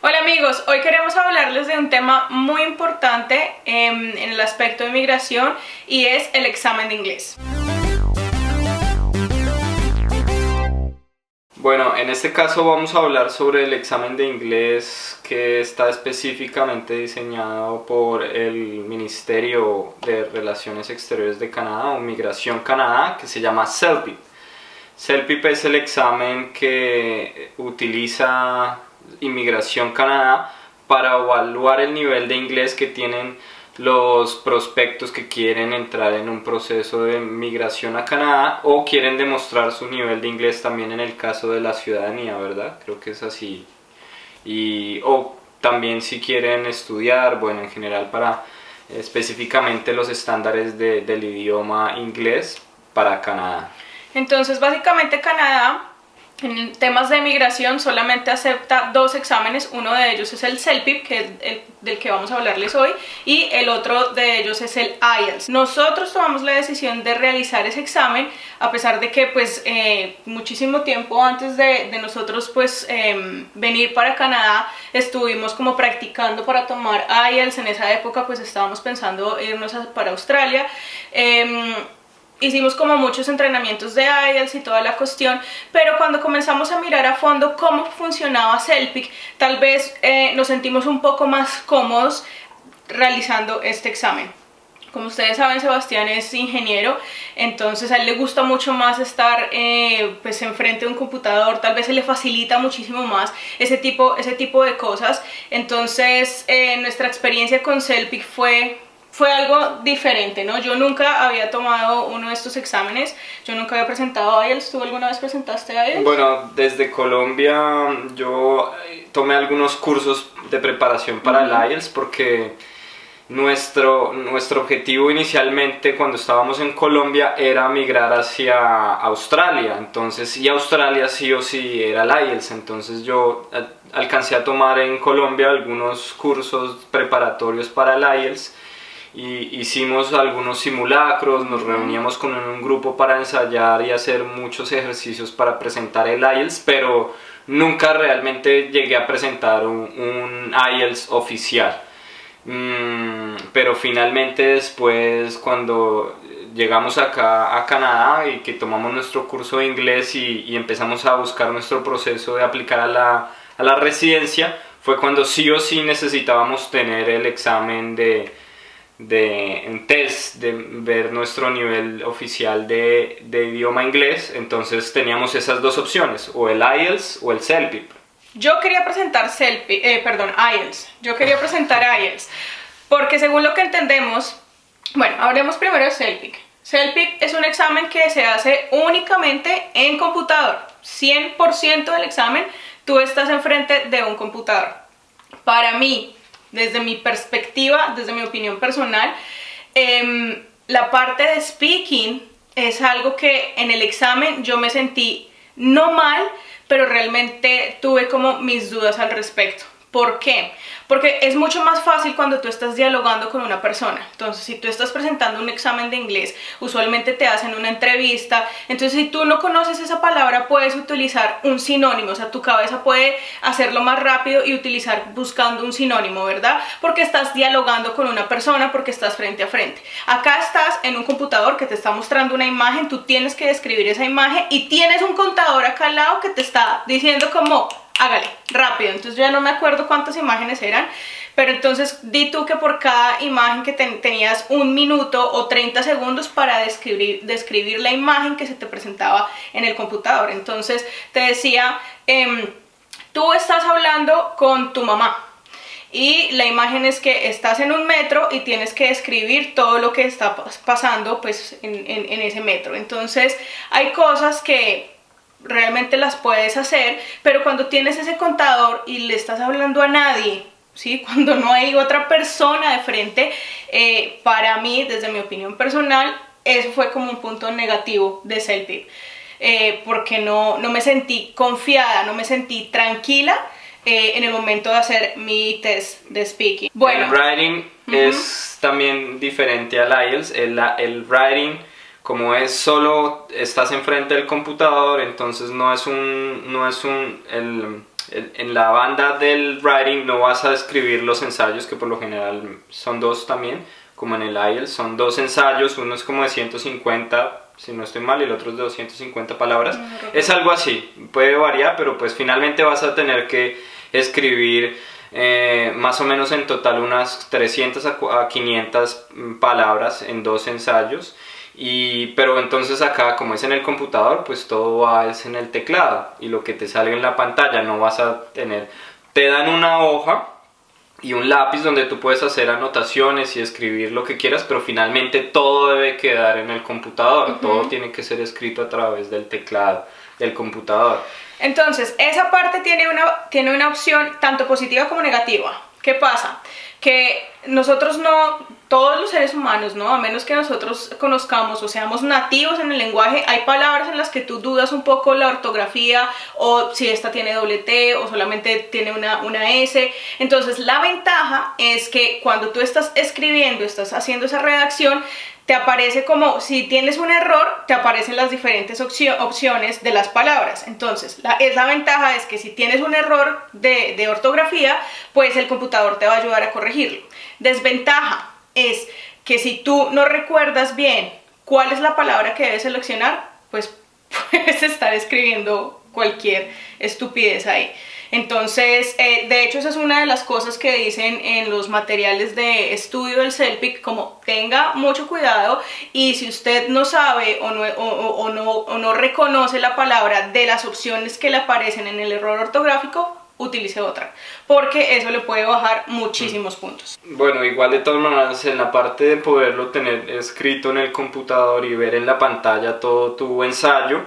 Hola amigos, hoy queremos hablarles de un tema muy importante en el aspecto de migración y es el examen de inglés. Bueno, en este caso vamos a hablar sobre el examen de inglés que está específicamente diseñado por el Ministerio de Relaciones Exteriores de Canadá o Migración Canadá, que se llama CELPIP. CELPIP es el examen que utiliza Inmigración Canadá para evaluar el nivel de inglés que tienen los prospectos que quieren entrar en un proceso de migración a Canadá o quieren demostrar su nivel de inglés también en el caso de la ciudadanía, ¿verdad? Creo que es así. O también si quieren estudiar, bueno, en general para específicamente los estándares del idioma inglés para Canadá. Entonces, básicamente Canadá, en temas de migración, solamente acepta dos exámenes. Uno de ellos es el CELPIP, que es del que vamos a hablarles hoy, y el otro de ellos es el IELTS. Nosotros tomamos la decisión de realizar ese examen, a pesar de que pues muchísimo tiempo antes de nosotros pues venir para Canadá, estuvimos como practicando para tomar IELTS. En esa época pues estábamos pensando irnos para Australia. Hicimos como muchos entrenamientos de IELTS y toda la cuestión, pero cuando comenzamos a mirar a fondo cómo funcionaba CELPIP, tal vez nos sentimos un poco más cómodos realizando este examen. Como ustedes saben, Sebastián es ingeniero, entonces a él le gusta mucho más estar pues enfrente de un computador, tal vez se le facilita muchísimo más ese tipo de cosas. Entonces nuestra experiencia con CELPIP fue algo diferente, ¿no? Yo nunca había tomado uno de estos exámenes, yo nunca había presentado IELTS. ¿Tú alguna vez presentaste IELTS? Bueno, desde Colombia yo tomé algunos cursos de preparación para el IELTS porque nuestro objetivo inicialmente cuando estábamos en Colombia era migrar hacia Australia, entonces, y Australia sí o sí era el IELTS, entonces yo alcancé a tomar en Colombia algunos cursos preparatorios para el IELTS. Y hicimos algunos simulacros, nos reuníamos con un grupo para ensayar y hacer muchos ejercicios para presentar el IELTS, pero nunca realmente llegué a presentar un IELTS oficial. Pero finalmente después, cuando llegamos acá a Canadá y que tomamos nuestro curso de inglés y empezamos a buscar nuestro proceso de aplicar a la residencia, fue cuando sí o sí necesitábamos tener el examen un test de ver nuestro nivel oficial de idioma inglés. Entonces teníamos esas dos opciones, o el IELTS o el CELPIP. Yo quería presentar IELTS. Yo quería presentar IELTS porque según lo que entendemos, bueno, hablemos primero de CELPIP. CELPIP es un examen que se hace únicamente en computador. 100% del examen tú estás enfrente de un computador. Para mí, desde mi perspectiva, desde mi opinión personal, la parte de speaking es algo que en el examen yo me sentí no mal, pero realmente tuve como mis dudas al respecto. ¿Por qué? Porque es mucho más fácil cuando tú estás dialogando con una persona. Entonces, si tú estás presentando un examen de inglés, usualmente te hacen una entrevista. Entonces, si tú no conoces esa palabra, puedes utilizar un sinónimo. O sea, tu cabeza puede hacerlo más rápido y utilizar buscando un sinónimo, ¿verdad? Porque estás dialogando con una persona, porque estás frente a frente. Acá estás en un computador que te está mostrando una imagen, tú tienes que describir esa imagen y tienes un contador acá al lado que te está diciendo como hágale, rápido. Entonces yo ya no me acuerdo cuántas imágenes eran, pero entonces di tú que por cada imagen que tenías 1 minuto o 30 segundos para describir la imagen que se te presentaba en el computador. Entonces te decía, tú estás hablando con tu mamá y la imagen es que estás en un metro y tienes que describir todo lo que está pasando pues en ese metro. Entonces hay cosas que realmente las puedes hacer, pero cuando tienes ese contador y le estás hablando a nadie, ¿sí? Cuando no hay otra persona de frente, para mí, desde mi opinión personal, eso fue como un punto negativo de CELPIP, porque no me sentí confiada, no me sentí tranquila en el momento de hacer mi test de speaking. Bueno, el writing es también diferente al IELTS. El writing, como es solo estás enfrente del computador, entonces en la banda del writing no vas a escribir los ensayos, que por lo general son 2 también, como en el IELTS, son 2 ensayos, uno es como de 150, si no estoy mal, y el otro es de 250 palabras. Es algo así, puede variar, pero pues finalmente vas a tener que escribir más o menos en total unas 300 a 500 palabras en 2 ensayos. Pero entonces acá, como es en el computador, pues todo es en el teclado, y lo que te sale en la pantalla no vas a tener. Te dan una hoja y un lápiz donde tú puedes hacer anotaciones y escribir lo que quieras, pero finalmente todo debe quedar en el computador. Todo tiene que ser escrito a través del teclado del computador. Entonces, esa parte tiene una opción tanto positiva como negativa. ¿Qué pasa? Que nosotros todos los seres humanos, ¿no? A menos que nosotros conozcamos o seamos nativos en el lenguaje, hay palabras en las que tú dudas un poco la ortografía, o si esta tiene doble T o solamente tiene una S. Entonces, la ventaja es que cuando tú estás escribiendo, estás haciendo esa redacción, te aparece como, si tienes un error, te aparecen las diferentes opciones de las palabras. Entonces, la ventaja es que si tienes un error de ortografía, pues el computador te va a ayudar a corregirlo. Desventaja es que si tú no recuerdas bien cuál es la palabra que debes seleccionar, pues puedes estar escribiendo cualquier estupidez ahí. Entonces, de hecho, esa es una de las cosas que dicen en los materiales de estudio del CELPIC, como tenga mucho cuidado, y si usted no sabe o no reconoce la palabra de las opciones que le aparecen en el error ortográfico, utilice otra, porque eso le puede bajar muchísimos puntos. Bueno, igual de todas maneras, en la parte de poderlo tener escrito en el computador y ver en la pantalla todo tu ensayo,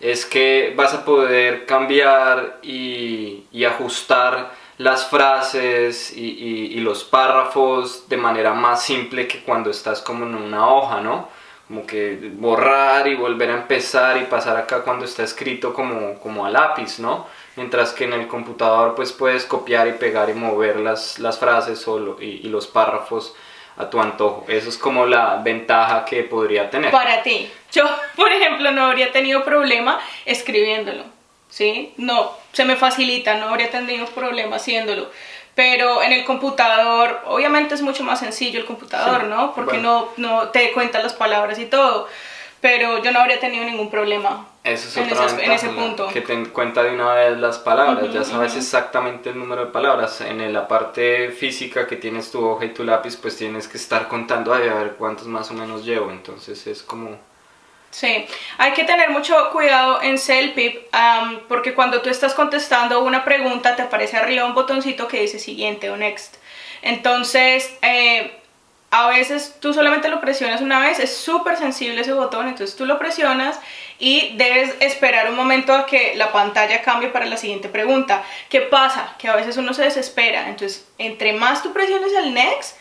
es que vas a poder cambiar y ajustar las frases y los párrafos de manera más simple que cuando estás como en una hoja, ¿no? Como que borrar y volver a empezar y pasar acá cuando está escrito como a lápiz, ¿no? Mientras que en el computador pues puedes copiar y pegar y mover las frases y los párrafos a tu antojo. Eso es como la ventaja que podría tener. Para ti. Yo, por ejemplo, no habría tenido problema escribiéndolo, ¿sí? No, se me facilita, no habría tenido problema haciéndolo. Pero en el computador, obviamente es mucho más sencillo el computador, sí, ¿no? Porque bueno, no te cuenta las palabras y todo. Pero yo no habría tenido ningún problema. Eso es otra ventaja, en ese punto. Que te cuenta de una vez las palabras, ya sabes exactamente el número de palabras. En la parte física que tienes tu hoja y tu lápiz, pues tienes que estar contando, ay, a ver cuántos más o menos llevo, entonces es como... Sí, hay que tener mucho cuidado en CELPIP, porque cuando tú estás contestando una pregunta te aparece arriba un botoncito que dice siguiente o next. Entonces, a veces tú solamente lo presionas una vez, es súper sensible ese botón, entonces tú lo presionas y debes esperar un momento a que la pantalla cambie para la siguiente pregunta. ¿Qué pasa? Que a veces uno se desespera, entonces entre más tú presiones el next,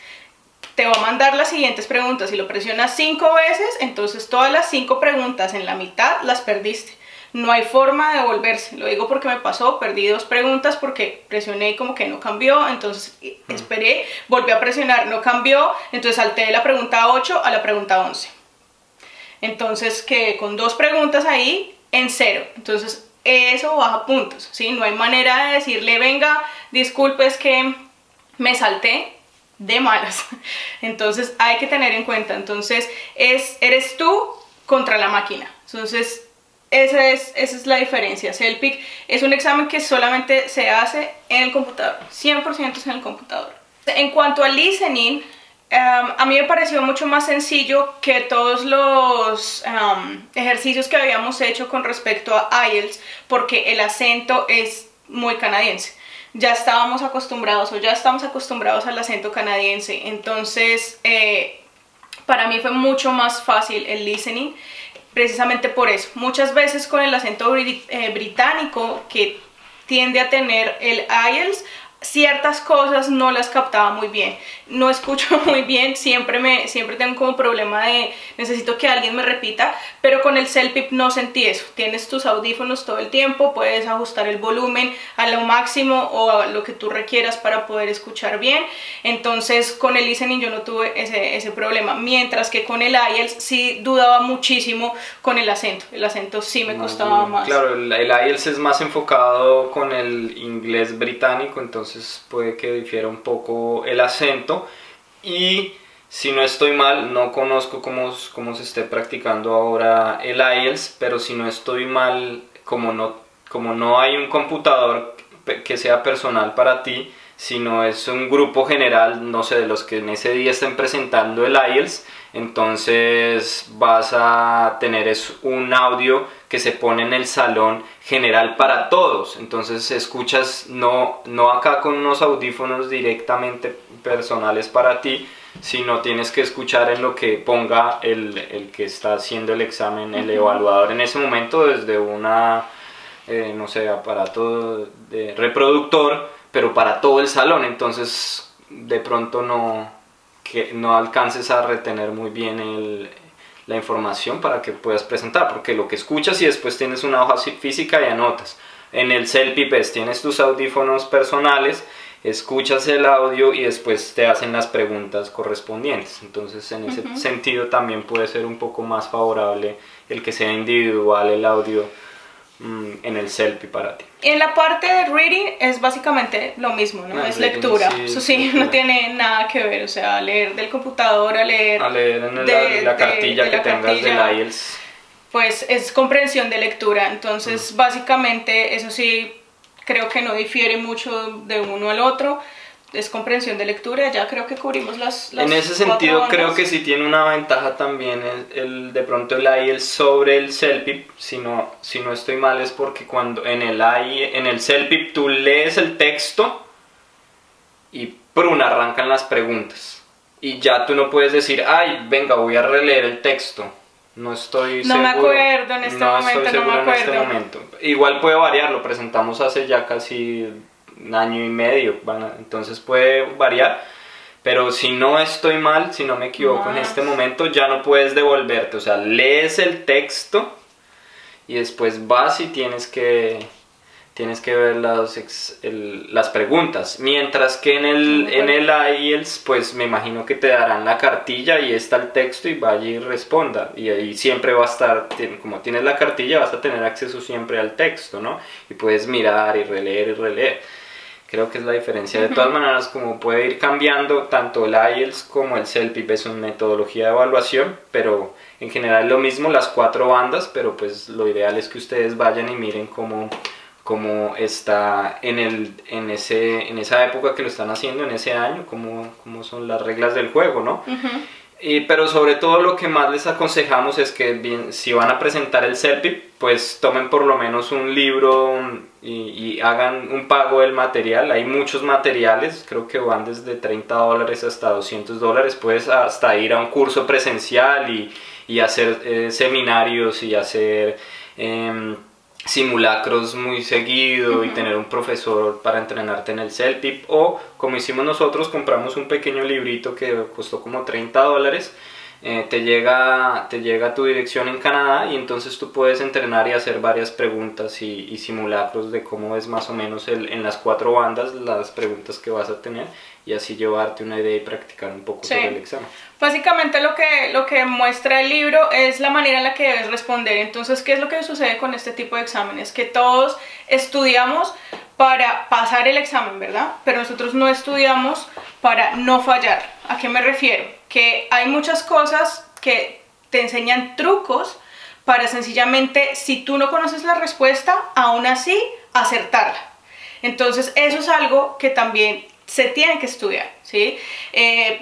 te va a mandar las siguientes preguntas. Si lo presionas 5 veces, entonces todas las 5 preguntas en la mitad las perdiste. No hay forma de devolverse. Lo digo porque me pasó, perdí 2 preguntas porque presioné y como que no cambió, entonces esperé, volví a presionar, no cambió, entonces salté de la pregunta 8 a la pregunta 11. Entonces quedé con 2 preguntas ahí en 0. Entonces eso baja puntos, ¿sí? No hay manera de decirle, venga, disculpe, es que me salté de malas. Entonces hay que tener en cuenta, entonces eres tú contra la máquina. Entonces esa es la diferencia. CELPIC es un examen que solamente se hace en el computador, 100% es en el computador. En cuanto al listening, a mí me pareció mucho más sencillo que todos los ejercicios que habíamos hecho con respecto a IELTS, porque el acento es muy canadiense. Ya estamos acostumbrados al acento canadiense, entonces para mí fue mucho más fácil el listening, precisamente por eso. Muchas veces con el acento británico que tiende a tener el IELTS, ciertas cosas no las captaba muy bien, no escucho muy bien, siempre tengo como problema de necesito que alguien me repita, pero con el Celpip no sentí eso. Tienes tus audífonos todo el tiempo, puedes ajustar el volumen a lo máximo o a lo que tú requieras para poder escuchar bien. Entonces con el listening yo no tuve ese problema, mientras que con el IELTS sí dudaba muchísimo con el acento sí me costaba más. Claro, el IELTS es más enfocado con el inglés británico, entonces puede que difiera un poco el acento. Y si no estoy mal, no conozco cómo se esté practicando ahora el IELTS, pero si no estoy mal, como no hay un computador que sea personal para ti, sino es un grupo general, no sé, de los que en ese día estén presentando el IELTS, entonces vas a tener un audio que se pone en el salón general para todos. Entonces escuchas no acá con unos audífonos directamente personales para ti, sino tienes que escuchar en lo que ponga el que está haciendo el examen, el evaluador en ese momento, desde una no sé, aparato de reproductor, pero para todo el salón. Entonces de pronto no alcances a retener muy bien la información para que puedas presentar, porque lo que escuchas y después tienes una hoja física y anotas. En el Celpip tienes tus audífonos personales, escuchas el audio y después te hacen las preguntas correspondientes. Entonces en ese sentido también puede ser un poco más favorable el que sea individual el audio en el Celpip para ti. En la parte de reading es básicamente lo mismo, ¿no? Es lectura, eso sí, no tiene nada que ver, o sea, leer del computador a leer en la cartilla que tengas del IELTS. Pues es comprensión de lectura, entonces básicamente eso sí creo que no difiere mucho de uno al otro. Es comprensión de lectura, ya creo que cubrimos las en ese sentido creo que sí tiene una ventaja también de pronto el IELTS sobre el Celpip, si no estoy mal, es porque cuando en el Celpip tú lees el texto y arrancan las preguntas y ya tú no puedes decir, ay, venga, voy a releer el texto. No estoy seguro. No me acuerdo en este momento, no me acuerdo. Igual puede variar, lo presentamos hace ya casi un año y medio, entonces puede variar, pero si no estoy mal, si no me equivoco en este momento, ya no puedes devolverte, o sea, lees el texto y después vas y tienes que ver las preguntas, mientras que en el IELTS pues me imagino que te darán la cartilla y está el texto y vaya y responda, y ahí siempre va a estar, como tienes la cartilla vas a tener acceso siempre al texto, ¿no? Y puedes mirar y releer. Creo que es la diferencia. De todas maneras, como puede ir cambiando, tanto el IELTS como el Celpip es una metodología de evaluación, pero en general lo mismo, las 4 bandas, pero pues lo ideal es que ustedes vayan y miren cómo está en esa época que lo están haciendo, en ese año, cómo son las reglas del juego, ¿no? Pero sobre todo lo que más les aconsejamos es que si van a presentar el Celpip, pues tomen por lo menos un libro y hagan un pago del material. Hay muchos materiales, creo que van desde $30 hasta $200. Puedes hasta ir a un curso presencial y hacer seminarios y hacer simulacros muy seguido y tener un profesor para entrenarte en el Celpip, o como hicimos nosotros, compramos un pequeño librito que costó como $30, te llega a tu dirección en Canadá y entonces tú puedes entrenar y hacer varias preguntas y simulacros de cómo es más o menos en las 4 bandas las preguntas que vas a tener, y así llevarte una idea y practicar un poco sobre el examen. Básicamente lo que muestra el libro es la manera en la que debes responder. Entonces, ¿qué es lo que sucede con este tipo de exámenes? Que todos estudiamos para pasar el examen, ¿verdad? Pero nosotros no estudiamos para no fallar. ¿A qué me refiero? Que hay muchas cosas que te enseñan trucos para sencillamente, si tú no conoces la respuesta, aún así acertarla. Entonces, eso es algo que también se tiene que estudiar, ¿sí?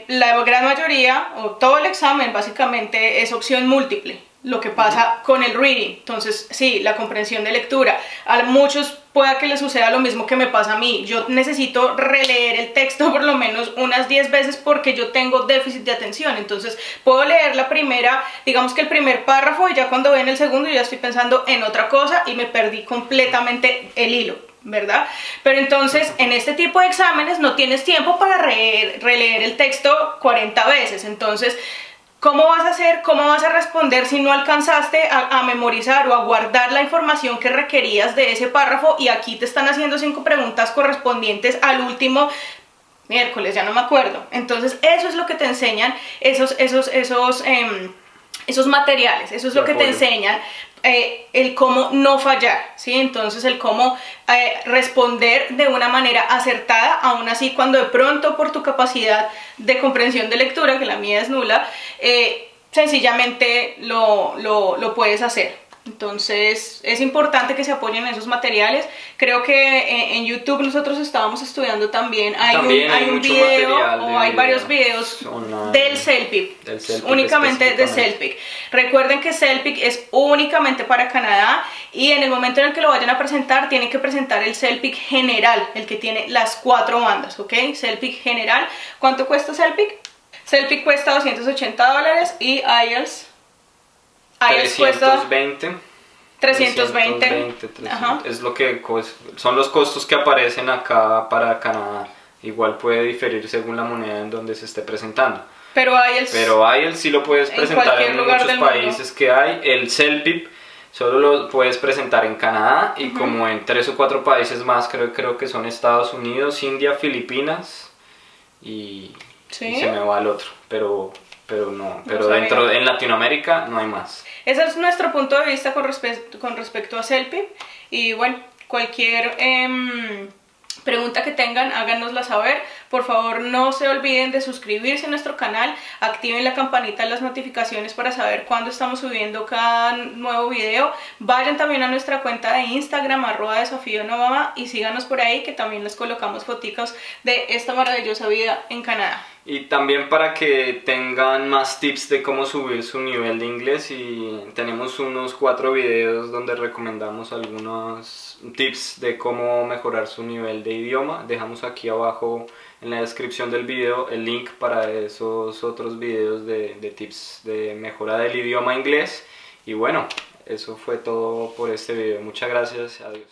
La gran mayoría, o todo el examen básicamente es opción múltiple, lo que pasa con el reading. Entonces, sí, la comprensión de lectura. A muchos pueda que les suceda lo mismo que me pasa a mí. Yo necesito releer el texto por lo menos unas 10 veces porque yo tengo déficit de atención. Entonces, puedo leer la primera, digamos que el primer párrafo, y ya cuando voy en el segundo yo ya estoy pensando en otra cosa y me perdí completamente el hilo. ¿verdad? Pero entonces en este tipo de exámenes no tienes tiempo para releer el texto 40 veces, entonces ¿cómo vas a hacer, cómo vas a responder si no alcanzaste a memorizar o a guardar la información que requerías de ese párrafo y aquí te están haciendo 5 preguntas correspondientes al último miércoles, ya no me acuerdo? Entonces eso es lo que te enseñan esos materiales, eso es lo que te enseñan, el cómo no fallar, ¿sí? Entonces el cómo responder de una manera acertada, aún así cuando de pronto por tu capacidad de comprensión de lectura, que la mía es nula, sencillamente lo puedes hacer. Entonces es importante que se apoyen en esos materiales. Creo que en YouTube nosotros estábamos estudiando también, hay un video o hay varios videos del CELPIP, únicamente de CELPIP. Recuerden que CELPIP es únicamente para Canadá y en el momento en el que lo vayan a presentar tienen que presentar el CELPIP general, el que tiene las 4 bandas, ¿ok? CELPIP general. ¿Cuánto cuesta CELPIP? CELPIP cuesta $280 y IELTS 320. 320. Es lo que son los costos que aparecen acá para Canadá. Igual puede diferir según la moneda en donde se esté presentando. Pero IELTS sí lo puedes presentar en muchos países que hay. El CELPIP solo lo puedes presentar en Canadá y como en 3 o 4 países más, creo que son Estados Unidos, India, Filipinas y se me va el otro, pero dentro en Latinoamérica no hay más. Ese es nuestro punto de vista con respecto a CELPIP y bueno, cualquier pregunta que tengan, háganosla saber. Por favor, no se olviden de suscribirse a nuestro canal, activen la campanita de las notificaciones para saber cuándo estamos subiendo cada nuevo video. Vayan también a nuestra cuenta de Instagram, @desafío_novama, y síganos por ahí que también les colocamos foticos de esta maravillosa vida en Canadá. Y también para que tengan más tips de cómo subir su nivel de inglés, y tenemos unos 4 videos donde recomendamos algunos tips de cómo mejorar su nivel de idioma. Dejamos aquí abajo en la descripción del video el link para esos otros videos de tips de mejora del idioma inglés. Y bueno, eso fue todo por este video. Muchas gracias, adiós.